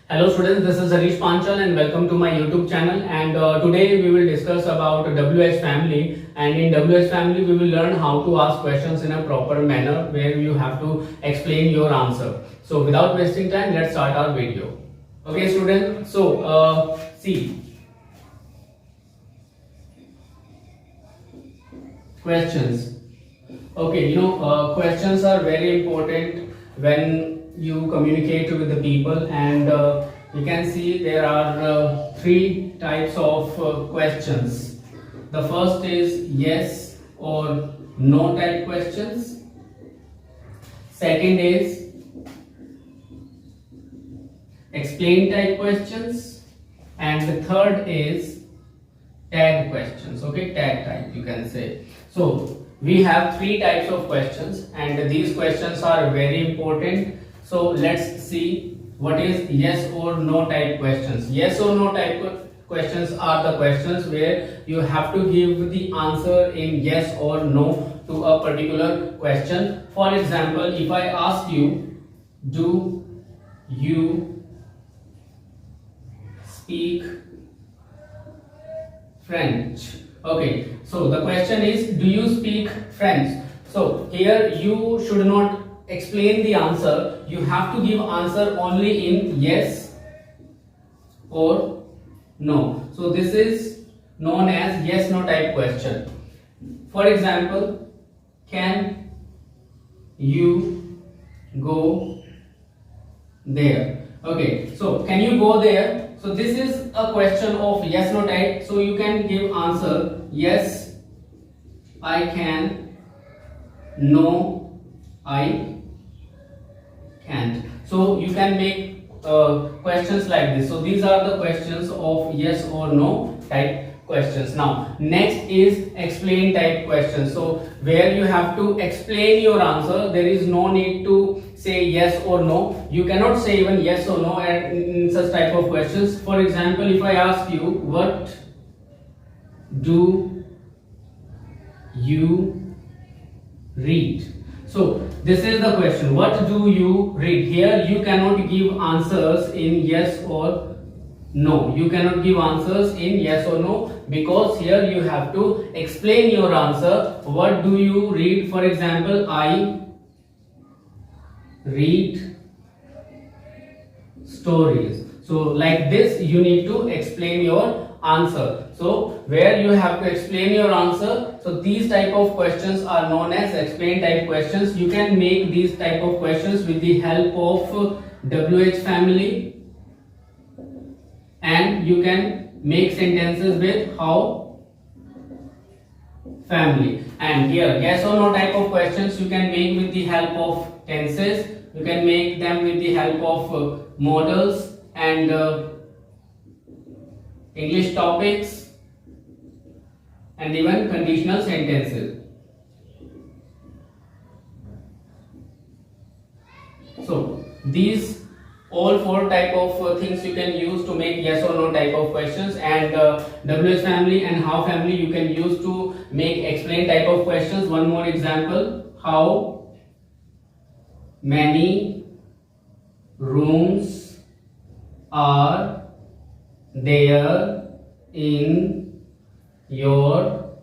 Hello students, this is Harish Panchal and welcome to my YouTube channel, and today we will discuss about WH family, and in WH family we will learn how to ask questions in a proper manner where you have to explain your answer. So without wasting time, let's start our video. Okay students, so see, questions. Okay, questions are very important when you communicate with the people, and you can see there are three types of questions. The first is yes or no type questions. Second is explain type questions, and the third is tag questions. Okay, tag type you can say. So we have three types of questions, and these questions are very important. So let's see what is yes or no type questions. Yes or no type questions are the questions where you have to give the answer in yes or no to a particular question. For example, if I ask you, do you speak French? Okay, so the question is, do you speak French? So here you should not explain the answer, you have to give answer only in yes or no. So this is known as yes no type question. For example, can you go there? Okay, so can you go there? So this is a question of yes no type, so you can give answer yes I can, no I can't. So you can make questions like this. So these are the questions of yes or no type questions. Now next is explain type questions. So where you have to explain your answer, there is no need to say yes or no. You cannot say even yes or no in such type of questions. For example, if I ask you, what do you read? So this is the question, what do you read? Here you cannot give answers in yes or no. You cannot give answers in yes or no, because here you have to explain your answer. What do you read? For example, I read stories. So like this you need to explain your answer. So where you have to explain your answer, so these type of questions are known as explain type questions. You can make these type of questions with the help of WH family, and you can make sentences with how family. And here yes or no type of questions you can make with the help of tenses. You can make them with the help of modals and English topics and even conditional sentences. So these all four type of things you can use to make yes or no type of questions, and WH family and how family you can use to make explain type of questions. One more example, how many rooms are there in your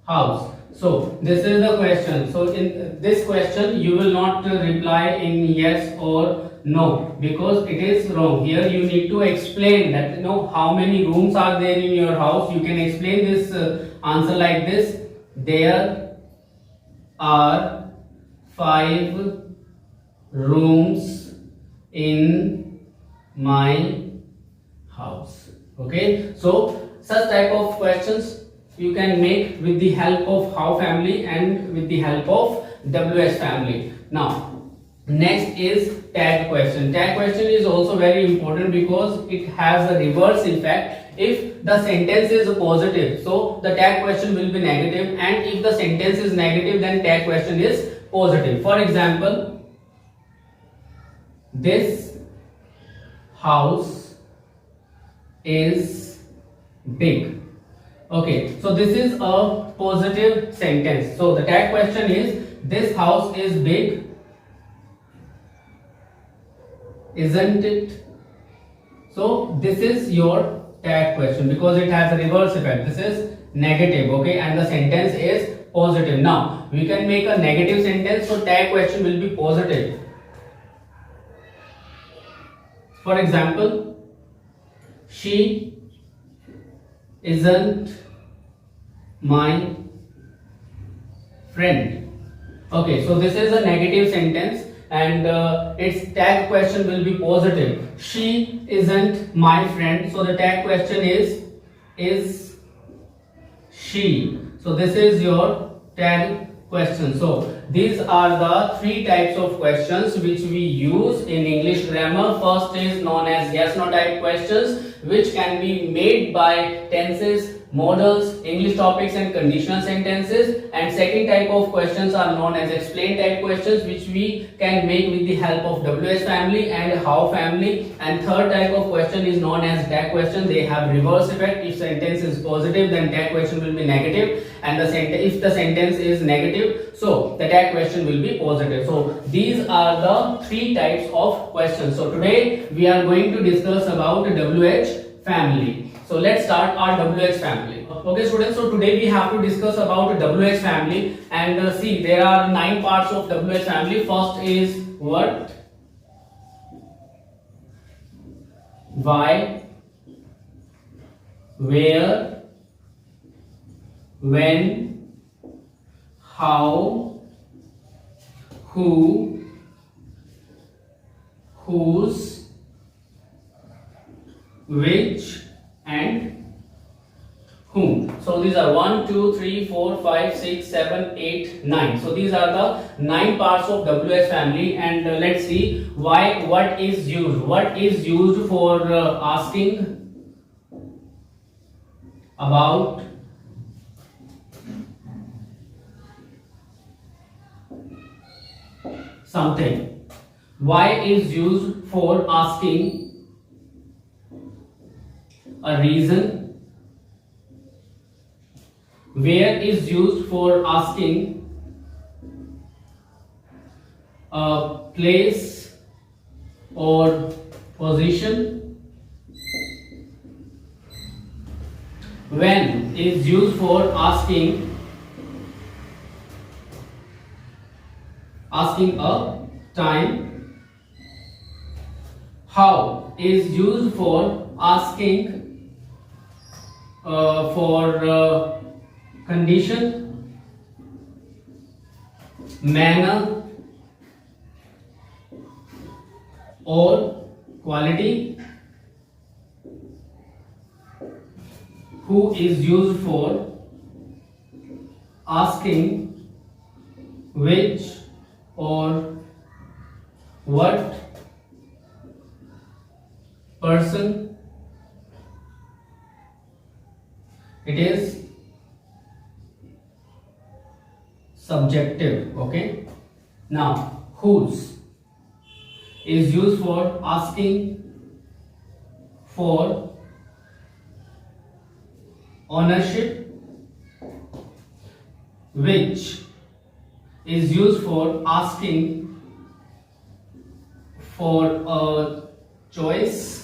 house? So this is the question. So in this question you will not reply in yes or no, because it is wrong. Here you need to explain that how many rooms are there in your house. You can explain this answer like this: there are 5 rooms in my house. Okay, so such type of questions you can make with the help of how family and with the help of WH family. Now next is tag question. Tag question is also very important because it has a reverse effect. If the sentence is positive, so the tag question will be negative, and if the sentence is negative, then tag question is positive. For example, this house is big. Okay, so this is a positive sentence. So the tag question is, this house is big, isn't it? So this is your tag question because it has a reverse effect. This is negative, okay, and the sentence is positive. Now we can make a negative sentence, so tag question will be positive. For example, she isn't my friend. Okay, so this is a negative sentence and its tag question will be positive. She isn't my friend, so the tag question is she. So this is your tag question. So these are the three types of questions which we use in English grammar. First is known as yes no type questions, which can be made by tenses, modals, English topics and conditional sentences, and second type of questions are known as explain type questions, which we can make with the help of WH family and how family, and third type of question is known as tag question. They have reverse effect. If sentence is positive, then tag question will be negative, and if the sentence is negative, so the tag question will be positive. So these are the three types of questions. So today we are going to discuss about WH family. So let's start our WH family. Okay students, so today we have to discuss about WH family, and see, there are 9 parts of WH family. First is what, why, where, when, how, who, whose, which, and whom. So these are 1, 2, 3, 4, 5, 6, 7, 8, 9. So these are the 9 parts of WH family, and let's see why. What is used? What is used for asking about something? Why is used for asking a reason. Where is used for asking a place or position. When is used for asking a time. How is used for asking for condition. Manner or quality. Who is used for asking which or what person. It is subjective. Okay, now whose is used for asking for ownership. Which is used for asking for a choice.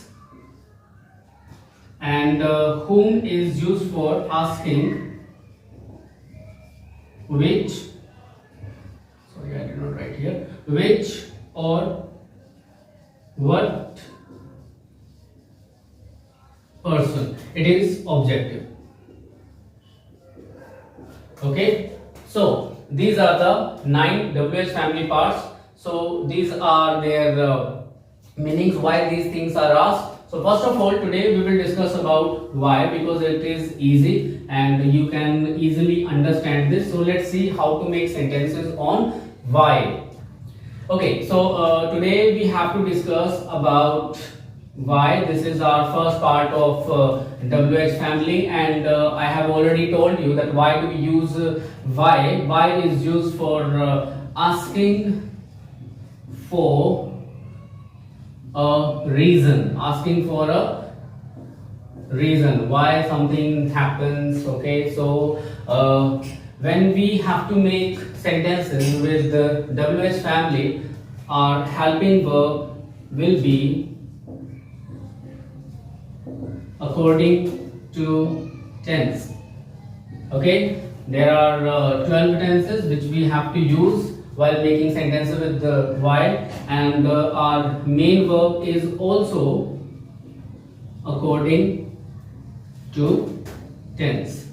And whom is used for asking which, sorry I did not write here, which or what person. It is objective. Okay, so these are the 9 WH family parts. So these are their meanings, why these things are asked. So first of all, today we will discuss about why, because it is easy and you can easily understand this. So let's see how to make sentences on why. Okay, so today we have to discuss about why. This is our first part of WH family, and I have already told you that why do we use why. Why is used for asking for a reason, asking for a reason why something happens. Okay, so when we have to make sentences with the WH family, our helping verb will be according to tense. Okay, there are 12 tenses which we have to use while making sentences with the while, and our main verb is also according to tense.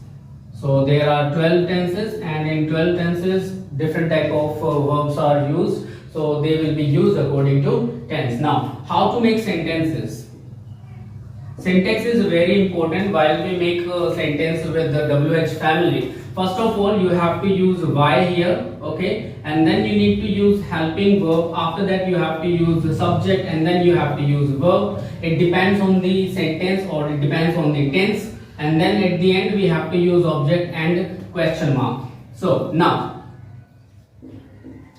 So there are 12 tenses, and in 12 tenses different type of verbs are used, so they will be used according to tense. Now, how to make sentences? Syntax is very important while we make a sentence with the WH family. First of all, you have to use why here, okay, and then you need to use helping verb. After that, you have to use the subject, and then you have to use verb. It depends on the sentence, or it depends on the tense, and then at the end we have to use object and question mark. So now,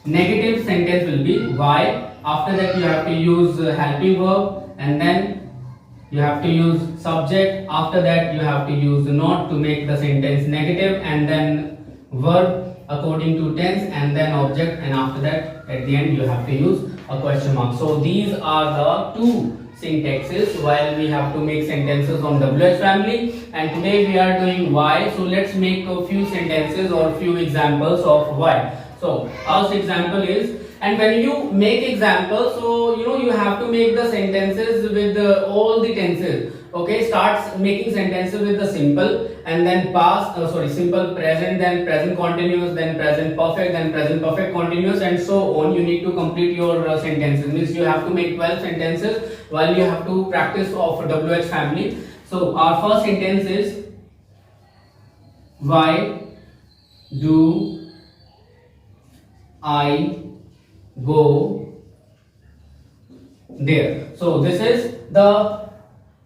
negative sentence will be why. After that, you have to use helping verb, and then you have to use subject. After that, you have to use not to make the sentence negative, and then verb according to tense, and then object, and after that at the end you have to use a question mark. So these are the two syntaxes while we have to make sentences on WH family, and today we are doing why. So let's make a few sentences or few examples of why. So first example is, and when you make examples, so you have to make the sentences with all the tenses. Okay, starts making sentences with the simple, and then past, simple present, then present continuous, then present perfect, then present perfect continuous, and so on. You need to complete your sentences. Means you have to make 12 sentences while you have to practice of WH family. So our first sentence is, why do I go there? So this is the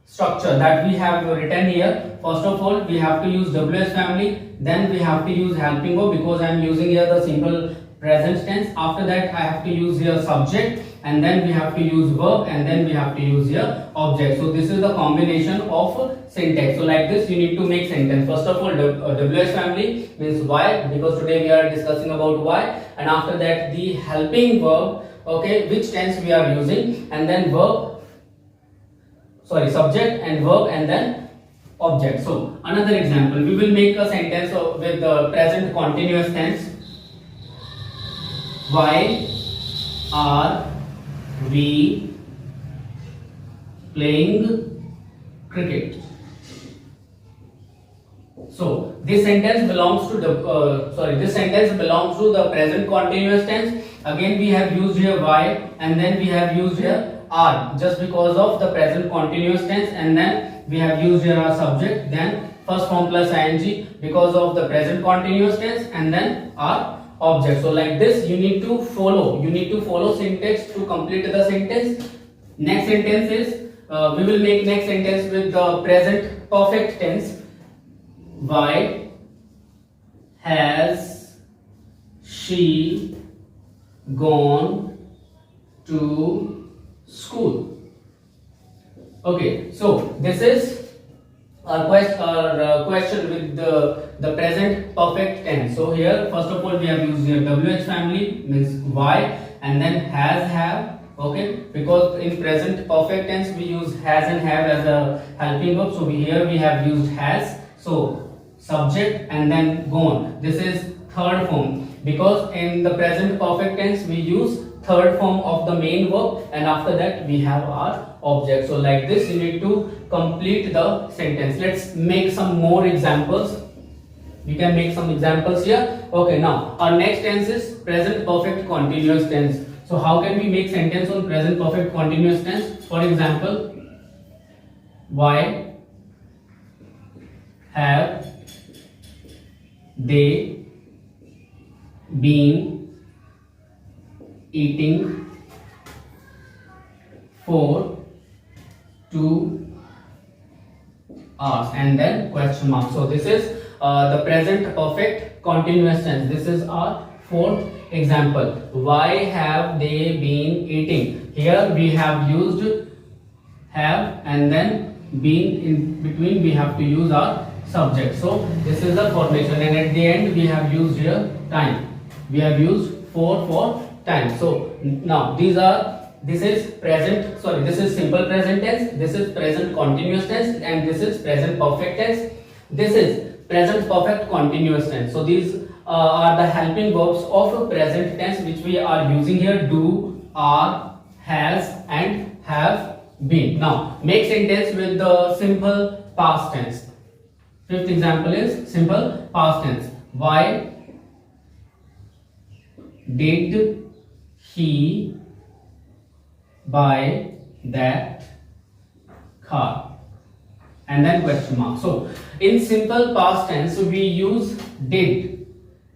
structure that we have written here. First of all, we have to use WH family, then we have to use helping verb, because I am using here the simple present tense. After that, I have to use here subject, and then we have to use verb, and then we have to use here object. So this is the combination of syntax. So like this you need to make sentence. First of all, WH family means why, because today we are discussing about why, and after that the helping verb, okay, which tense we are using, and then subject and verb, and then object. So another example, we will make a sentence with the present continuous tense. Why are we playing cricket? So this sentence belongs to the present continuous tense. Again we have used here why, and then we have used here are, just because of the present continuous tense, and then we have used here our subject, then first form plus ing because of the present continuous tense, and then our object. So like this you need to follow syntax to complete the sentence. Next sentence is, we will make next sentence with the present perfect tense. Why has she gone to school? Okay, so this is our question with the present perfect tense. So here first of all we have used here WH family, means why, and then has, have. Okay, because in present perfect tense we use has and have as a helping verb. So here we have used has, so subject and then gone. This is third form, because in the present perfect tense we use third form of the main verb, and after that we have our object. So like this you need to complete the sentence. Let's make some more examples. We can make some examples here. Okay, now our next tense is present perfect continuous tense. So how can we make sentence on present perfect continuous tense? For example, why have they been eating for 2 hours, and then question mark. So this is the present perfect continuous tense. This is our fourth example. Why have they been eating? Here we have used have, and then been in between we have to use our subject. So this is the formation, and at the end we have used here time. We have used for time. So now these are this is this is simple present tense, this is present continuous tense, and this is present perfect tense. This is present perfect continuous tense. So these are the helping verbs of present tense which we are using here: do, are, has, and have been. Now make sentence with the simple past tense. Fifth example is simple past tense. Why did he buy that car? And then question mark. So in simple past tense we use did,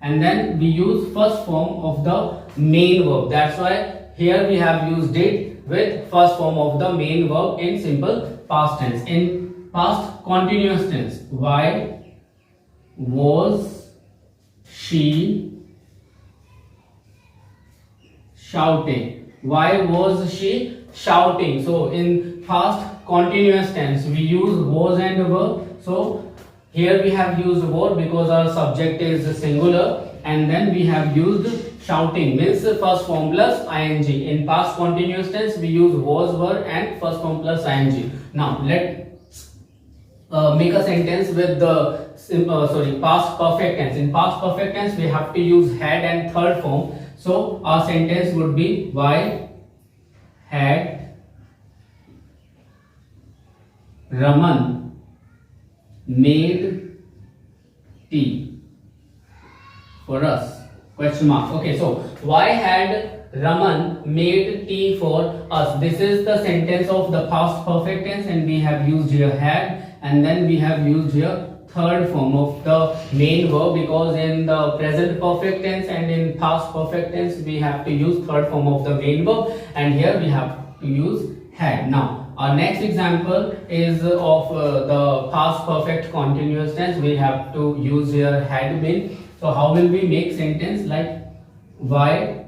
and then we use first form of the main verb. That's why here we have used did with first form of the main verb in simple past tense. In past continuous tense, why was she shouting? Why was she shouting? So in past continuous tense we use was and verb. So here we have used verb because our subject is singular, and then we have used shouting, means first form plus ing. In past continuous tense we use was, were, and first form plus ing. Now let's make a sentence with the past perfect tense. In past perfect tense we have to use had and third form. So our sentence would be, why had Raman made tea for us? Question mark. Okay, so why had Raman made tea for us? This is the sentence of the past perfect tense, and we have used here had, and then we have used here third form of the main verb, because in the present perfect tense and in past perfect tense we have to use third form of the main verb, and here we have to use had. Now our next example is of the past perfect continuous tense. We have to use here had been. So how will we make sentence like, why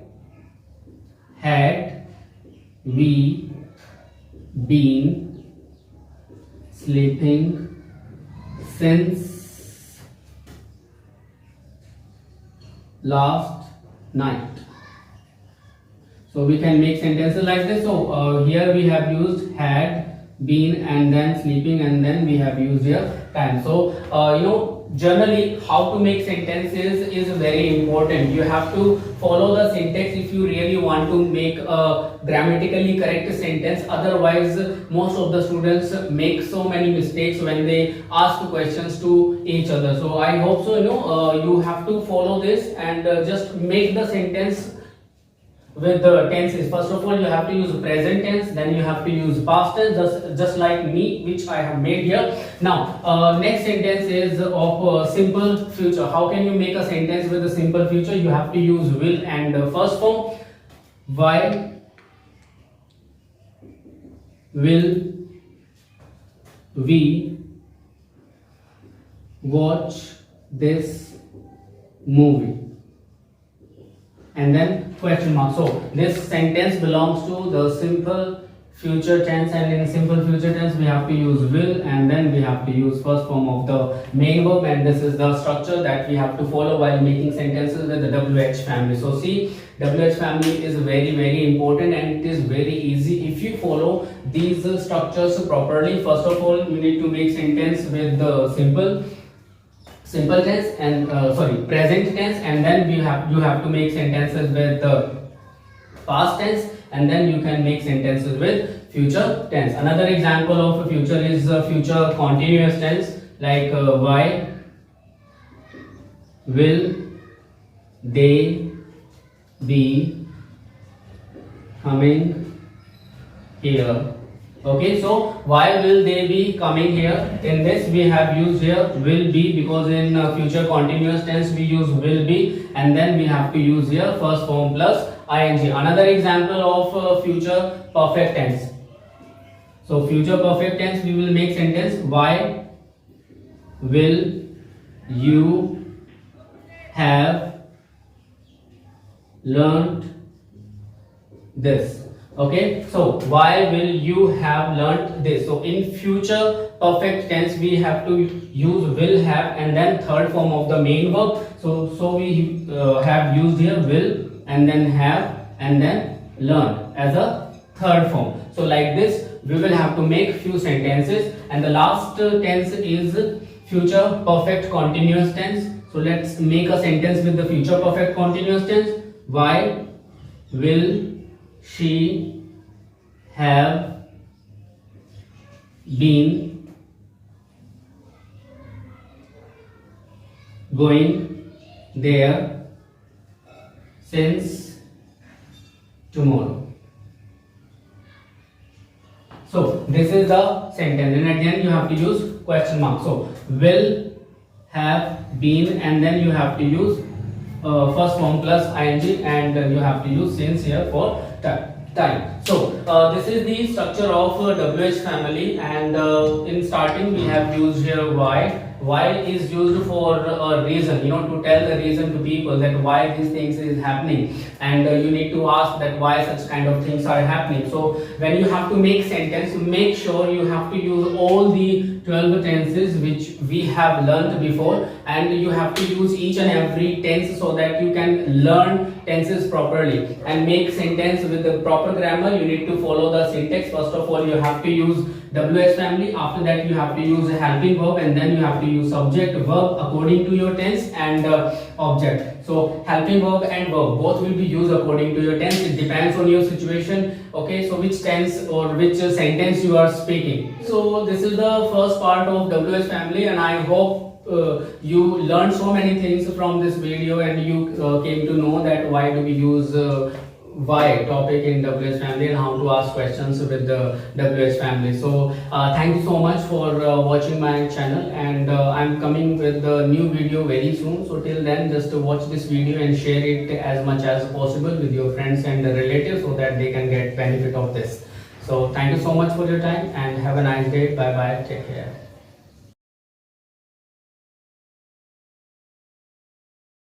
had we been sleeping since last night? So we can make sentences like this. So here we have used had been, and then sleeping, and then we have used here time. So generally how to make sentences is very important. You have to follow the syntax if you really want to make a grammatically correct sentence. Otherwise most of the students make so many mistakes when they ask questions to each other. So I hope so you have to follow this and just make the sentence with the tenses. First of all you have to use present tense, then you have to use past tense, just like me, which I have made here. Now next sentence is of simple future. How can you make a sentence with a simple future? You have to use will and first form. Why will we watch this movie? And then question mark. So this sentence belongs to the simple future tense, and in simple future tense we have to use will, and then we have to use first form of the main verb, and this is the structure that we have to follow while making sentences with the WH family. So see, WH family is very, very important, and it is very easy if you follow these structures properly. First of all you need to make sentence with the simple tense and present tense, and then you have to make sentences with the past tense, and then you can make sentences with future tense. Another example of future is future continuous tense, like why will they be coming here? Okay, so why will they be coming here? In this we have used here will be, because in future continuous tense we use will be, and then we have to use here first form plus ing. Another example of future perfect tense. So future perfect tense we will make sentence, why will you have learnt this? Okay, so why will you have learnt this? So in future perfect tense we have to use will have and then third form of the main verb. So we have used here will and then have and then learn as a third form. So like this we will have to make few sentences, and the last tense is future perfect continuous tense. So let's make a sentence with the future perfect continuous tense. Why will she have been going there since tomorrow? So this is the sentence, and at the end you have to use question mark. So will have been, and then you have to use first form plus ing, and you have to use since here for time. So this is the structure of WH family, and in starting we have used here why. Why is used for a reason, to tell the reason to people that why these things is happening, and you need to ask that why such kind of things are happening. So when you have to make sentence, make sure you have to use all the 12 tenses which we have learnt before, and you have to use each and every tense so that you can learn tenses properly and make sentence with the proper grammar. You need to follow the syntax. First of all, you have to use WH family. After that, you have to use a helping verb, and then you have to use subject verb according to your tense and object. So helping verb and verb both will be used according to your tense. It depends on your situation. Okay, so which tense or which sentence you are speaking. So this is the first part of WH family, and I hope you learned so many things from this video, and you came to know that why do we use why topic in WH family and how to ask questions with the WH family. So thank you so much for watching my channel, and I'm coming with a new video very soon. So till then, just watch this video and share it as much as possible with your friends and relatives so that they can get benefit of this. So thank you so much for your time, and have a nice day. Bye bye. Take care.